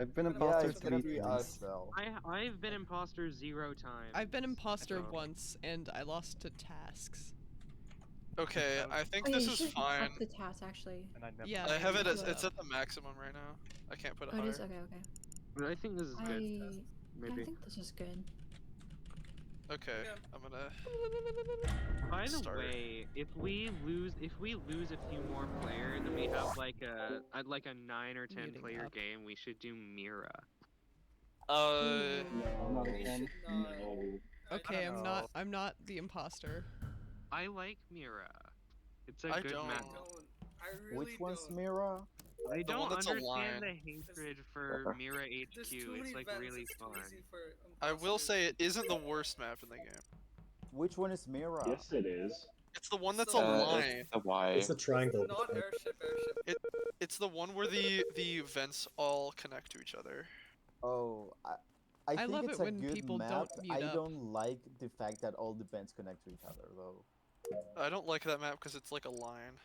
I've been Yeah, imposter it's gonna 3 be us times. though. I've been imposter 0 times. I've been imposter so- once, and I lost to tasks. Okay, I think Oh yeah, this you is should fine. up the task actually. And I never. Yeah, I have it you as do it's it. at the maximum right now. I can't put it Oh, it higher. is? Okay, okay. But I think this is good. Yeah, Maybe. I think this is good. Okay, Yeah. I'm gonna. By the Start. way, if we lose a few more players and we have like a 9 or 10 Muting player up. game, we should do Mira. No, not We again. should not. No. Okay, don't I'm not the imposter. I like Mira. It's a I good don't. map. I really Which one's don't. Mira? I The one don't that's a understand the line. hatred for Mira HQ. There's too many It's like vents, really it's too fun. easy for I will imposters. say it isn't the worst map in the game. Which one is Mira? Yes, it is. It's the one It's that's the a one- line. It's the Y. It's a triangle. Not airship. It's the one where the vents all connect to each other. Oh, I I think love it's it a when good people map. don't mute I up. don't like the fact that all the vents connect to each other though. I don't like that map because it's like a line.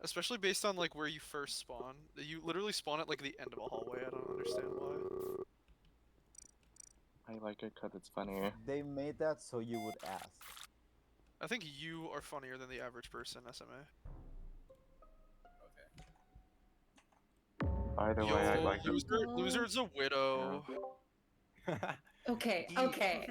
Especially based on like where you first spawn. You literally spawn at like the end of a hallway. I don't understand why. I like it because it's funny. They made that so you would ask. I think you are funnier than the average person, SMA. By the Yo, way, I like the loser's a widow. Okay, okay.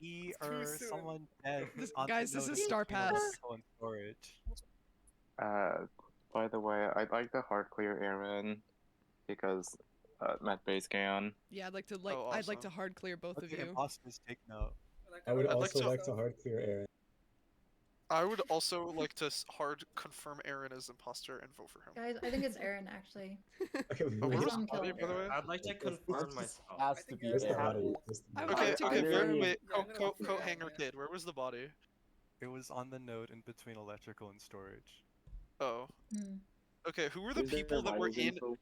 Too soon. Someone dead. Guys, this is Star Pass. Storage. By the way, I like the hard clear Aaron because Matt base can. Yeah, I'd like to Oh, I'd like to awesome. hard clear both of Okay, you. imposters take note. I would also like to hard clear Aaron. I would also like to hard confirm Aaron as imposter and vote for him. Guys, I think it's Aaron actually. Okay, Oh, where's Someone Bobby, kill by the way? I'd like to confirm myself. Has to be Just the Aaron. I would Okay, like to okay, confirm. wait, Yeah, I'm gonna vote for coat Aaron, hanger yeah. kid, where was the body? It was on the node in between electrical and storage. Oh. Hmm. Okay, who were the Is there people that were vitals in? info?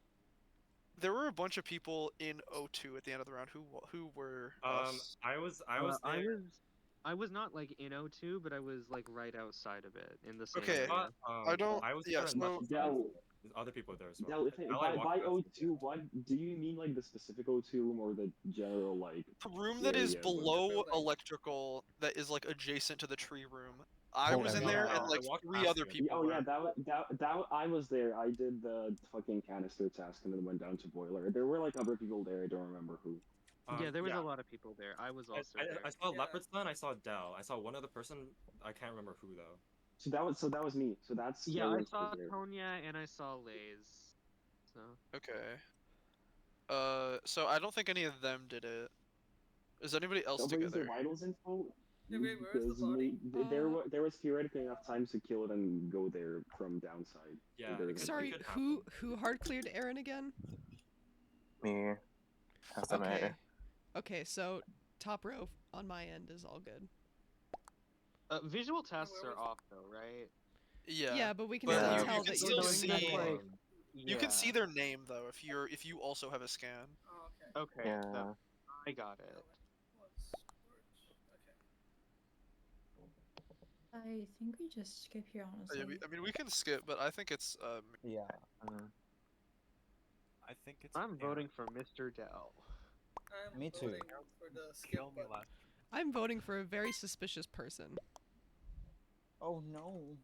There were a bunch of people in O2 at the end of the round. Who were? us? I was there. I was not like in O2, but I was like right outside of it in the same Okay, area. I don't. I was Yeah, there and so left. Dell, There's other people there as well. Dell, if it, I like by walking past O2, what do you mean, like the specific O2 room or the general like? the room that is area, below building. electrical, that is like adjacent to the tree room. I Oh, was in yeah. there, I and like walked 3 past other you. people. Oh yeah, were. that I was there. I did the fucking canister task and then went down to boiler. There were like other people there. I don't remember who. Yeah, there was a lot of people there. I was also I there. saw Yeah. Leopard Sun. I saw Dell. I saw one other person. I can't remember who though. So that was me. So that's Yeah, I Aaron saw was there. Tonya and I saw Lays. So Okay. So I don't think any of them did it. Is anybody else Nobody used their together? vitals info. Yeah, wait, where's the Because body? there was theoretically enough time to kill it and go there from downside. Yeah, There it was- could- Sorry, it could who hard cleared Aaron again? Me. SMA. Okay. Okay, so top row on my end is all good. visual tests where are was- off though, right? Yeah. Yeah, but we can But still you tell can that still you're doing see- good. Like, You can see their name though if you also have a scan. Oh, okay. Okay, Yeah. I got it. Okay. I think we just skip here honestly. I mean, we can skip, but I think it's Yeah. I think it's. I'm voting for Mr. Dell. I'm Me too. voting for the skip Kill me button. last. I'm voting for a very suspicious person. Oh no.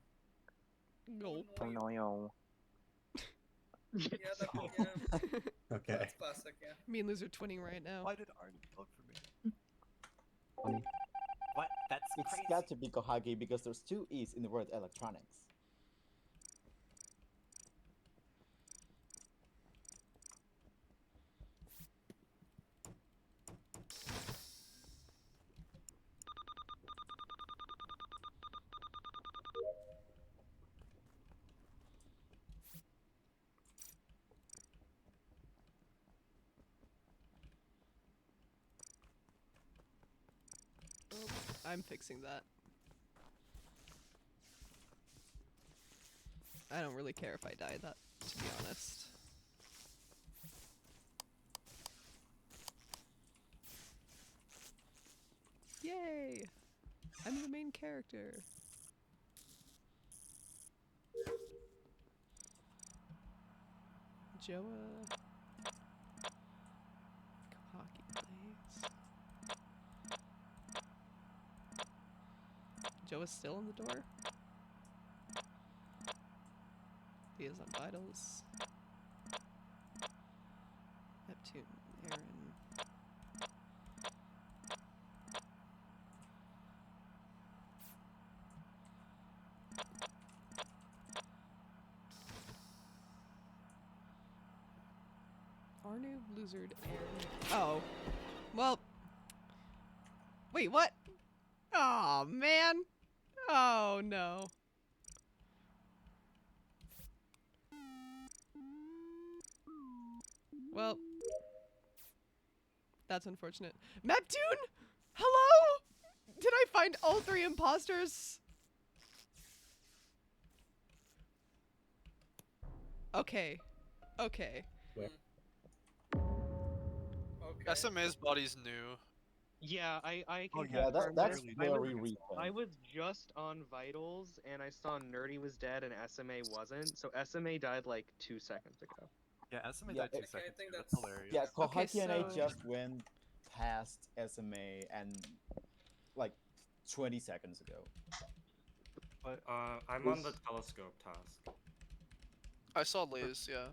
Gulp. Oh no, yo. Yeah, yeah. Okay. That's classic, yeah. Me and Luz are twinning right now. Why did Arden vote for me? What? That's It's crazy. got to be Kohagi because there's 2 E's in the word electronics. I'm fixing that. I don't really care if I die, that, to be honest. Yay! I'm the main character. Joa. Hockey plays. Joa's still in the door. Leah's on vitals. Neptune, Aaron. Arnu, Blizzard, Aaron. Oh. Well. Wait, what? Oh, man. Oh, no. Well. That's unfortunate. Neptune? Hello? Did I find all 3 imposters? Okay. Okay. Okay. SMA's body's new. Yeah, I Oh, can yeah, confirm that's that. very recent. I was just on vitals and I saw Nerdy was dead and SMA wasn't. So SMA died like 2 seconds ago. Yeah, SMA Yeah, died 2 Okay, I seconds think ago. That's that's- hilarious. Yeah, Okay, Kohaki and I so- just went past SMA and like 20 seconds ago. But I'm on the telescope task. I saw Lays, yeah.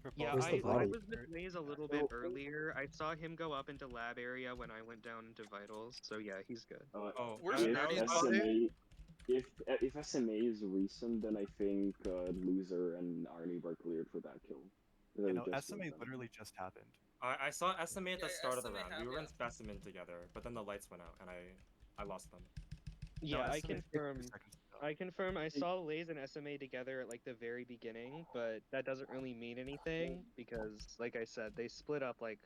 for Yeah, both Where's the I body? was with Lays a little bit earlier. I saw him go up into lab area when I went down into vitals. So yeah, he's good. Oh, Where's I- Nerdy's I- body? If SMA is recent, then I think Loser and Arnie were cleared for that kill. you They know, just SMA went down. literally just happened. I saw SMA at the Yeah, start of the SMA round. We were in happened. specimen together, but then the lights went out and I lost them. Yeah, No, I SMA died 2 confirm. seconds ago. I confirm. I saw Lays and SMA together at like the very beginning, but that doesn't really mean anything because, like I said, they split up like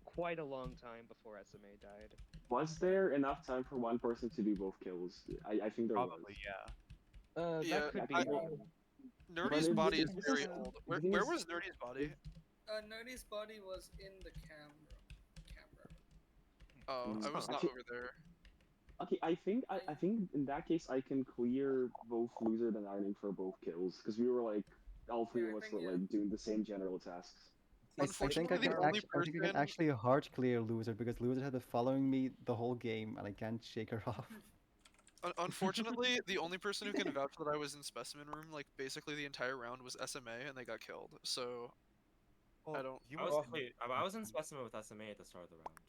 quite a long time before SMA died. Was there enough time for one person to do both kills? I think there Probably, yeah. Yeah, That could be. I- one. Nerdy's But body is this very is- old. the thing Where is- was Nerdy's body? Nerdy's body was in the camera. Oh, I was not Actually- over there. Okay, I think in that case I can clear both Loser and Arnie for both kills because we were like all 3 Yeah, of I us think, were yeah. like doing the same general tasks. I think Unfortunately, the only I think I can person. actually hard clear Loser because Loser has been following me the whole game and I can't shake her off. Unfortunately, the only person who can vouch that I was in specimen room like basically the entire round was SMA, and they got killed. So Well, don't- You I were was, wait, I was in specimen with SMA at the start of the round.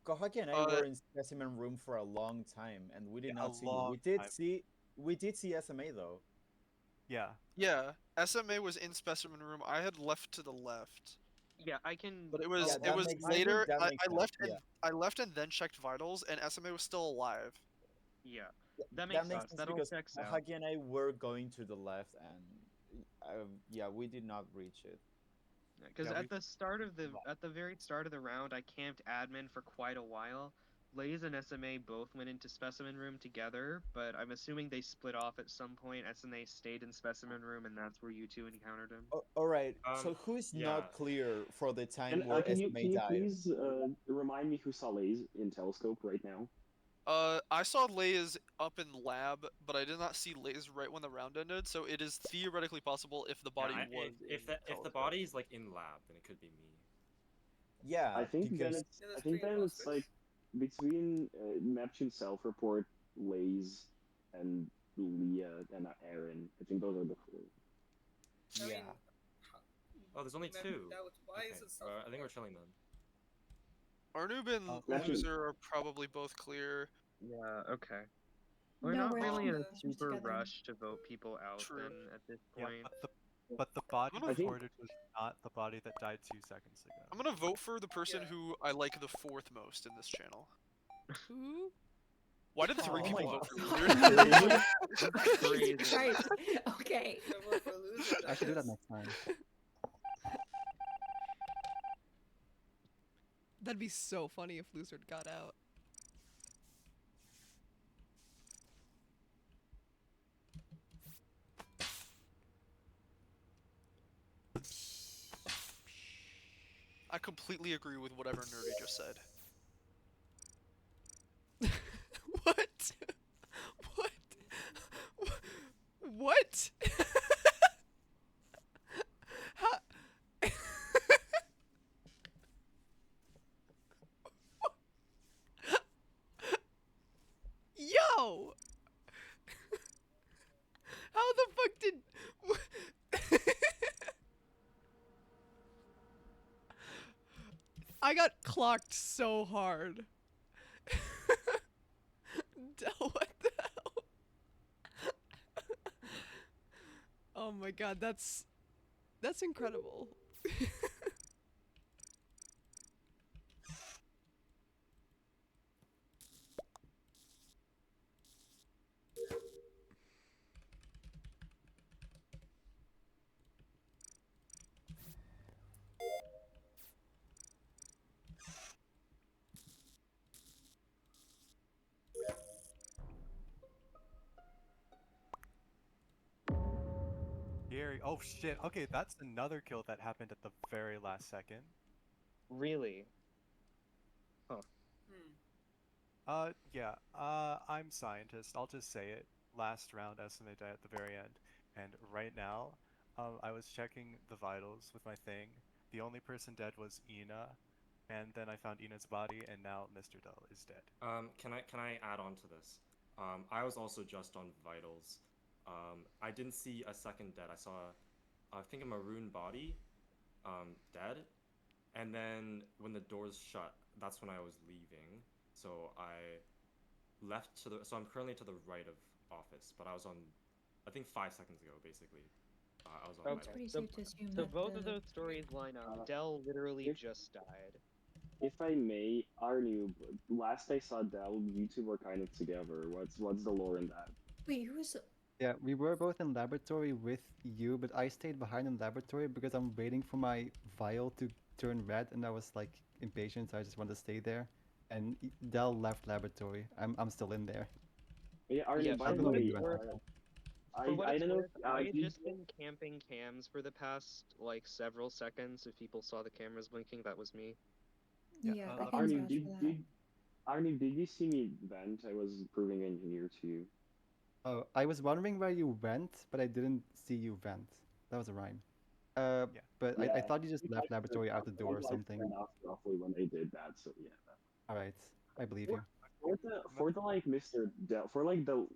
Kohaki and I were in specimen room for a long time, and we did Yeah, not a see you. long We did see SMA though. Yeah. yeah, SMA was in specimen room. I had left to the left, Yeah, I can. but it was Yeah, that makes- I think later. that I makes sense, left and yeah. I left and then checked vitals, and SMA was still alive. Yeah, that makes sense. That all because checks out. Kohaki and I were going to the left, and yeah, we did not reach it. Because Yeah, at the very start of the round, I camped admin for quite a while. Lays and SMA both went into specimen room together, but I'm assuming they split off at some point. SMA stayed in specimen room, and that's where you two encountered him. All right. So Um, who is yeah. not clear for the time And where can you SMA died? please remind me who saw Lays in telescope right now? I saw Lays up in lab, but I did not see Lays right when the round ended. So it is theoretically possible if the body Yeah, was. if the telescope. body's like in lab, then it could be me. Yeah, I think then because it's Yeah, I there's think three then it's imposters. like between Neptune self-report, Lays, and Leah and Aaron. I think those are the 4. I yeah. mean, Oh, there's only 2. Why Okay, is it I think we're chilling then. Arnub and Neptune. Loser are probably both clear. Yeah, okay. We're No, not we're really in a all super together. rush to vote people out True. then at this Yeah, point. but the body I'm gonna think- reported was not the body that died 2 seconds ago. I'm gonna vote for the person Yeah. who I like the 4th most in this channel. Who? Why did 3 Oh people my vote for God. Loser? Crazy. Christ. Okay. Yeah, vote for Loser, I should do that is. next time. That'd be so funny if Lizard got out. I completely agree with whatever Nerdy just said. What? What? What? How- I got clocked so hard. What the hell? Oh my god, that's incredible. Gary. Oh shit. Okay, that's another kill that happened at the very last second. Really? Yeah. I'm scientist. I'll just say it. Last round, SMA died at the very end, and right now, I was checking the vitals with my thing. The only person dead was Ina, and then I found Ina's body, and now Mr. Dell is dead. Can I add on to this? I was also just on vitals. I didn't see a second dead. I saw, I think, a maroon body, dead, and then when the doors shut, that's when I was leaving. So I left to the. So I'm currently to the right of office, but I was on, I think 5 seconds ago, basically. I was on Okay. It's pretty So, safe to assume so that both of the those stories line up. Dell literally if- just died. If I may, Arnu, last I saw Dell, you two were kind of together. What's the lore in that? wait, who was Yeah, we were both in laboratory with you, but I stayed behind in laboratory because I'm waiting for my vial to turn red, and I was like impatient, so I just wanted to stay there. And Dell left laboratory. I'm still in there. Yeah, Arnu, Yeah, by for the what way, it's worth. For what I it's don't know. worth, I had you- just been camping cams for the past like several seconds. If people saw the cameras blinking, that was me. Yeah, I can Arnu, vouch for that. Arnu, did you see me vent? I was proving engineer to you. Oh, I was wondering where you went, but I didn't see you vent. That was a rhyme. Yeah. But I Yeah, thought you just left laboratory out the door or I something. turned off roughly when they did that, so yeah. All right, I believe you. For the like Mr. Dell, for like the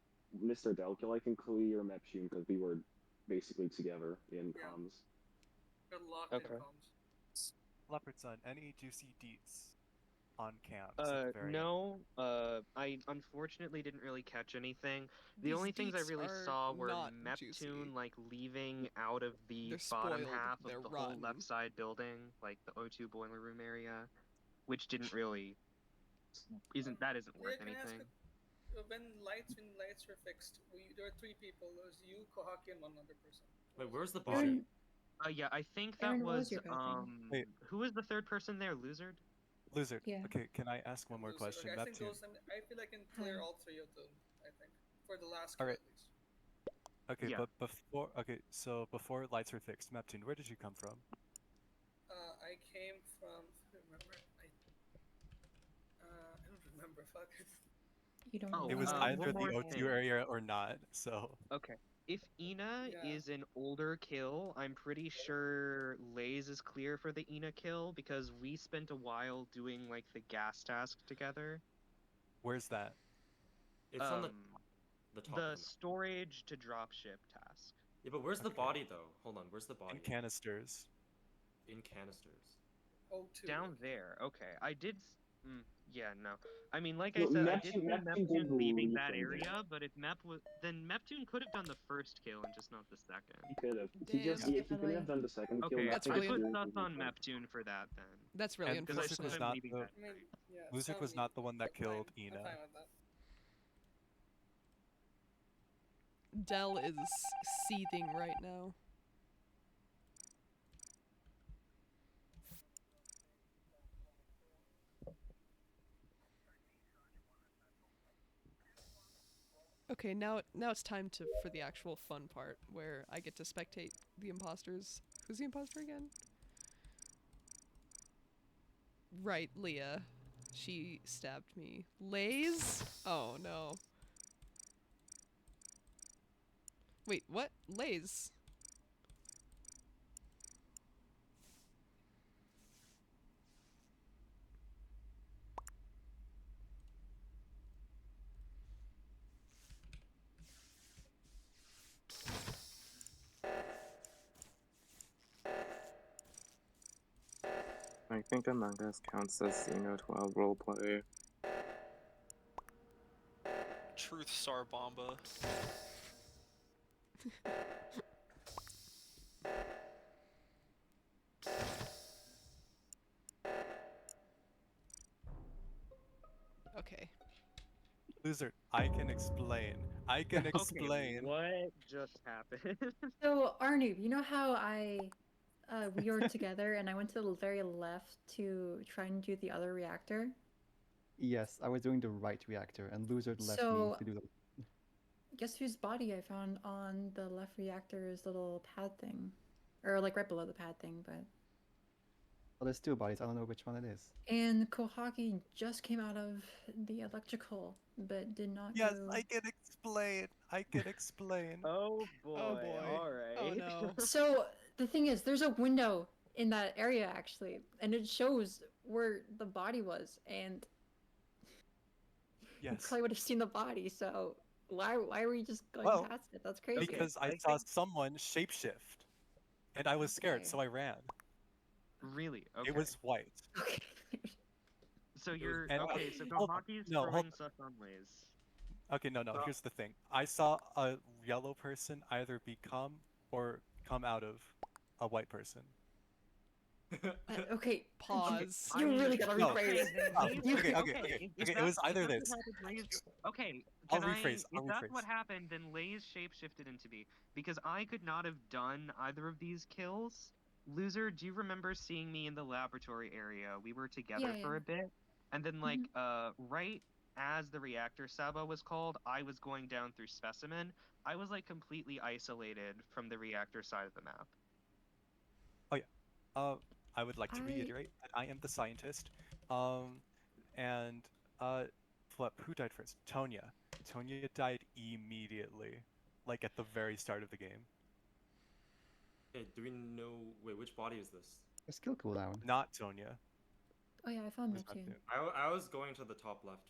Mr. Dell kill, I can clear Meptune because we were basically together in Yeah. comms. Got locked Okay. in comms. Leopard Son, any juicy deets on camps at the very end? No. I unfortunately didn't really catch anything. The These only things I deets really are saw were not Neptune juicy. like leaving out of the They're bottom spoiled, half of they're the whole rotten. left side building, like the O2 boiler room area, which didn't really isn't worth Can I ask anything. when lights were fixed, there were 3 people. There was you, Kohaki, and one other person. Wait, where's the body? Aaron, Yeah, I think that Aaron, what was was your bathroom? Wait. who was the third person there? Lizard? Lizard. Yeah. Okay, can I ask one more Lucy, question? okay, I think Neptune. I feel I can clear Hi. all 3 of them. I think for the last All kill right. at least. Okay, Yeah. but before lights were fixed, Neptune, where did you come from? I came from. I don't remember. I don't remember. Fuck it. You don't Oh, It was remember one either the more O2 thing. area or not, so... Okay. If Ina Yeah. is an older kill, I'm pretty sure Lays is clear for the Ina kill because we spent a while doing like the gas task together. Where's that? It's on the top the of the map. storage to dropship task. Yeah, but where's the Okay. body though? Hold on, where's the body? In canisters. In canisters. O2. Down there. Okay. I did. Yeah, no. I mean, like No, I said, I did see Neptune did Neptune leaving leave that from there. area, but if then Neptune could have done the first kill and just not the second. He could have. Damn. He could have done the second kill. Okay, That's I really put Neptune sus was on fine. Neptune for that then. That's really And Because I Lucic saw was him not leaving the... that I mean, yeah. it's Lucic not was me, not the one that but killed fine. Ina. I'm fine with that. Dell is seething right now. Okay, now it's time for the actual fun part where I get to spectate the imposters. Who's the imposter again? Right, Leah. She stabbed me. Lays? Oh no. Wait, what? Lays? I think Among Us counts as Xeno 12 roleplay. Truth Star Bomba. Okay. Loser, I can explain. I can explain. Okay, what just happened? So Arnoob, you know how we were together and I went to the very left to try and do the other reactor? Yes, I was doing the right reactor, and Loser left me So to do the. guess whose body I found on the left reactor's little pad thing, or like right below the pad thing, but. Well, there's two bodies. I don't know which one it is. And Kohaki just came out of the electrical, but did not Yes, go. I can explain. I can explain. Oh boy. Oh boy. Alright. Oh no. So the thing is, there's a window in that area actually, and it shows where the body was, and you Yes. probably would have seen the body. So why were you just going Well, past it? That's crazy. Because I I saw think- someone shapeshift, and I was scared, Okay. so I ran. Really? Okay. It was white. Okay. So you're And- okay. So hold on. Kohaki's No, hold throwing on. stuff on Lays. Okay, no. Well- Here's the thing. I saw a yellow person either become or come out of a white person. Okay. Pause. You really gotta No. rephrase. Okay. If It was that's either what this. happened, Lays- Okay, I'll can rephrase, If I'll that's what rephrase. happened, then Lays shapeshifted into me because I could not have done either of these kills. Loser, do you remember seeing me in the laboratory area? We were together Yeah, for yeah. a bit, and then right as the reactor Saba was called, I was going down through specimen. I was like completely isolated from the reactor side of the map. I would like to reiterate that I am the scientist. And who died first? Tonya. Tonya died immediately, like at the very start of the game. Okay, do we know? Wait, which body is this? A skill cooldown. Not Tonya. Oh yeah, I found It was Neptune. I was going to the top left.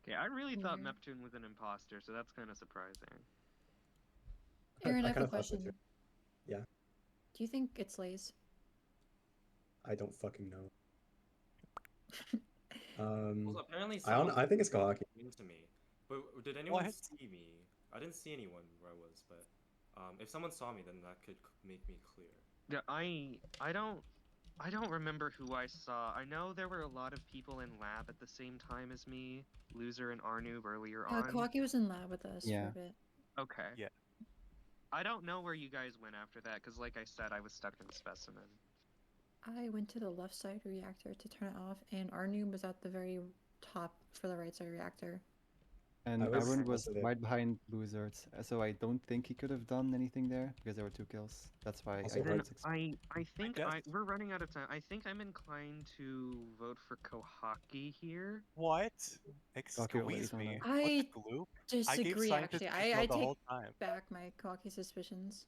Okay, I really thought Weird. Neptune was an imposter, so that's kind of surprising. Aaron, I have a kinda thought so question. too. Yeah. Do you think it's Lays? I don't fucking know. Well, apparently I think it's Kohaki. into me. But did anyone What? see me? I didn't see anyone where I was, but if someone saw me, then that could make me clear. Yeah, I don't remember who I saw. I know there were a lot of people in lab at the same time as me, Loser and Arnoob earlier on. Kohaki was in lab with us Yeah. for a bit. Okay. Yeah. I don't know where you guys went after that, because like I said, I was stuck in specimen. I went to the left side reactor to turn it off, and Arnoob was at the very top for the right side reactor. And I was Aaron was also there. right behind Losers, so I don't think he could have done anything there because there were 2 kills. That's why Also I heard- was expecting. I think guess. we're running out of time. I think I'm inclined to vote for Kohaki here. What? Kohaki or Lays, Excuse I don't me. know. I What gloop? disagree, scientist actually. control I the take whole time. back my Kohaki suspicions.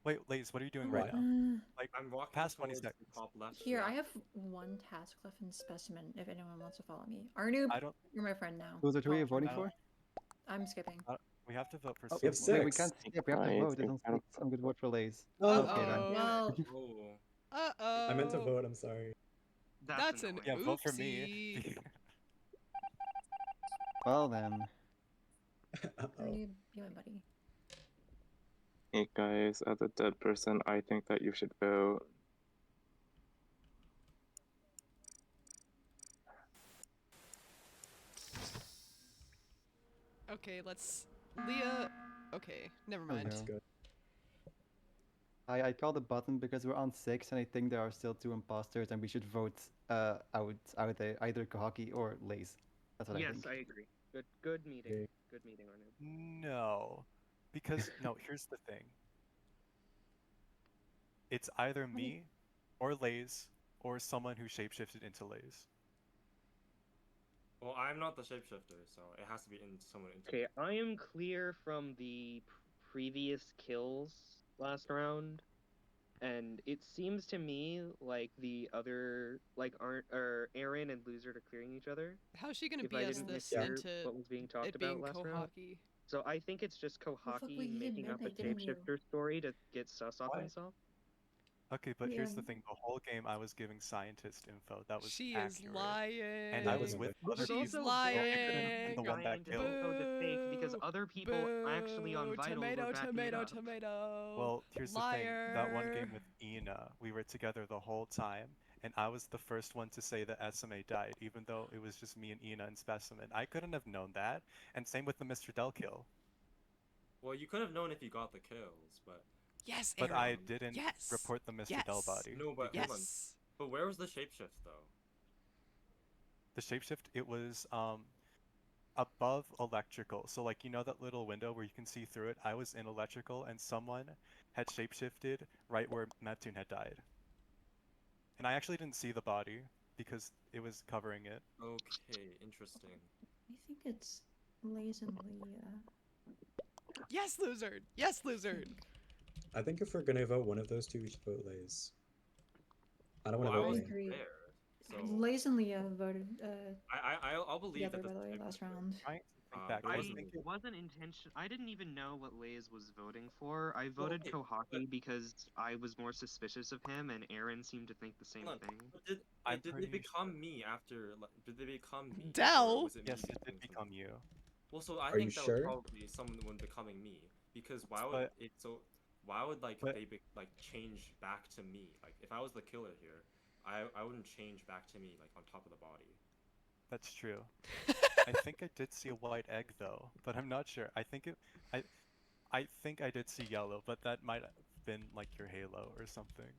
Wait, Lays, what are you doing What? right now? Like, I'm walking past 20 towards the seconds. top left. Here, I reactor. have one task left in specimen. If anyone wants to follow me, Arnoob, I don't. you're my friend now. Loser, who are you Follow me. voting I for? don't- I'm skipping. We have to vote for Oh, we have someone. Wait, we six. can't skip. We have to Right, vote. I we don't gotta think I'm gonna vote for Lays. Oh, Okay, then. Uh-oh. Well, Oh. Uh-oh. I meant to vote. I'm sorry. That's an annoying. Yeah, vote for me. oopsie. Well then. Uh-oh. Arnoob, be my buddy. Hey guys, as a dead person, I think that you should vote. Okay, let's... Leah... Okay, never There we mind. go. That's good. I called the button because we're on 6 and I think there are still 2 imposters and we should vote out either Kohaki or Lays. That's what I Yes, think. I agree. Good meeting. Okay. Good meeting, Arnoob. No, because no. Here's the thing. It's either me, or Lays, or someone who shapeshifted into Lays. Well, I'm not the shapeshifter, so it has to be in someone. Okay, I am clear from the previous kills last round, and it seems to me like the other Aaron and Loser are clearing each other. How's she gonna If I BS didn't this mishear into what was being talked it about being last round. Kohaki? So I think it's just fuck, Kohaki we didn't making up a admit, didn't you? shapeshifter story to get sus off What? himself. Okay, but here's the Yeah. thing. The whole game I was giving scientist info. That was She is accurate. lying. And I was Yeah, with Which other is people. She's also Well, I very couldn't have been lying. the one that trying to killed. info to fake because Boo, other people actually on boo, Vitals tomato, were backing it tomato, up. tomato. Well, here's the thing. That one game Liar. with Ina, we were together the whole time, and I was the first one to say that SMA died, even though it was just me and Ina and Specimen. I couldn't have known that. And same with the Mr. Dell kill. Well, you could have known if you got the kills, but Yes, But Aaron. I didn't Yes. report the Mr. Dell Yes. body. no, but hold on. Yes. But where was the shapeshift though? The shapeshift, it was above electrical. So like you know that little window where you can see through it? I was in electrical and someone had shapeshifted right where Neptune had died. And I actually didn't see the body because it was covering it. Okay, interesting. I think it's Lays and Leah. Yes, Lizard. Yes, Lizard. I think if we're gonna vote one of those two, we should vote Lays. I don't Well, want I to vote wasn't Leah. agree. there, so Lays and Leah voted I'll believe together, that by the way, the last round. Trying to think Um, back. it I I wasn't- think it wasn't intention. I didn't even know what Lays was voting for. I voted okay, Kohaki because I was more suspicious of him, and Aaron seemed to think the same hold on. thing. But did I'm did they pretty become me after? Did they become me? Or Dell? was it me yes, it did becoming become someone? you. Well, so I Are you think that sure? was probably someone becoming me because why would But- it so? Why would like but- they like change back to me? Like if I was the killer here, I wouldn't change back to me like on top of the body. That's true. I think I did see a white egg though, but I'm not sure. I think I did see yellow, but that might have been like your halo or something.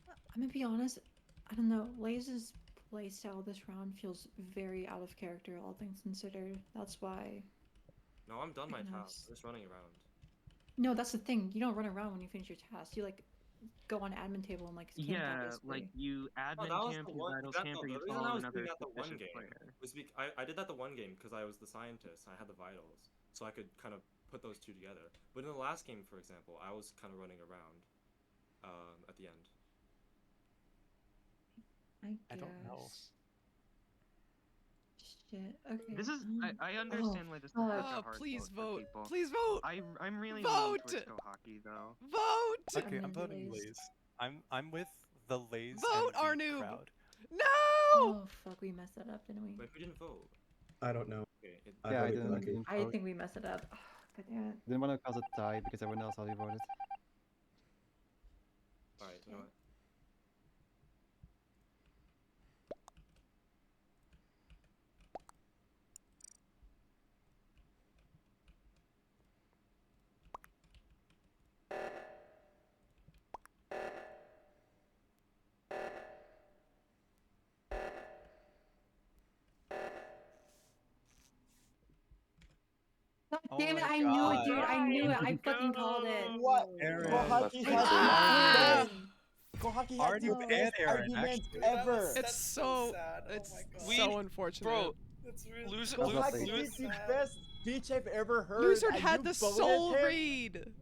I'm gonna be honest, I don't know. Lays' playstyle this round feels very out of character, all things considered. That's why. No, I'm done my Nice. task. I'm just running around. No, that's the thing. You don't run around when you finish your task. You like go on admin table and like camp out, Yeah, basically. like you admin that was camp, the you one. vitals That, camp, no, or the you reason I follow was doing another that the one suspicious game player. was I did that the one game because I was the scientist. I had the vitals, so I could kind of put those two together. But in the last game, for example, I was kind of running around at the end. I I don't know. guess. Shit. Okay. This is I understand why this is fuck. such a Oh, hard please vote for vote. people. Please vote. I'm really Vote! leaning towards Kohaki though. Vote. Okay, I'm into voting Lays. Lays. I'm with the Lays Vote, and the Arnoob! crowd. No. Oh fuck, we messed that up, didn't we? Wait, who didn't vote? I don't know. Okay, I Yeah, I voted didn't, Kohaki. didn't I vote. think we messed it up. Oh, God damn it. Didn't want to cause a tie because everyone else already voted. all right, you know what? God Oh damn it, my I knew it, God. dude. I knew it. I fucking called it. What? Aaron. Kohaki That's had Ah! the best. Kohaki had Arnoob the and best Aaron, argument actually. ever. It's That's so sad. it's Oh my God. We- so unfortunate. Bro, That's really Loser- Lo- Kohaki Lovely. did the best speech I've ever heard. Lizard and had you the voted soul him? read.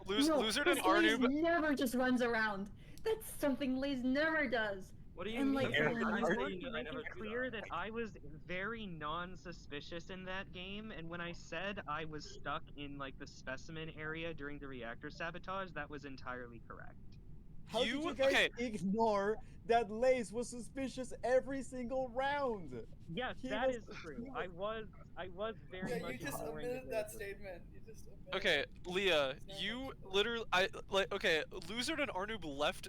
No, Lizard and this Lays Arnoob. never just runs around. That's something Lays never does. What do you And, mean? like, Aaron, I Are want you- to make it clear that I was very non-suspicious in that game, and when I said I was stuck in like the specimen area during the reactor sabotage, that was entirely correct. How did you guys okay. ignore that Lace was suspicious every single round? Yes, He that was- is true. I was very Yeah, much you just ignoring admitted it. that statement. You just admitted Okay, it. Leah, It's not you much. literally okay, Lizard and Arnoob left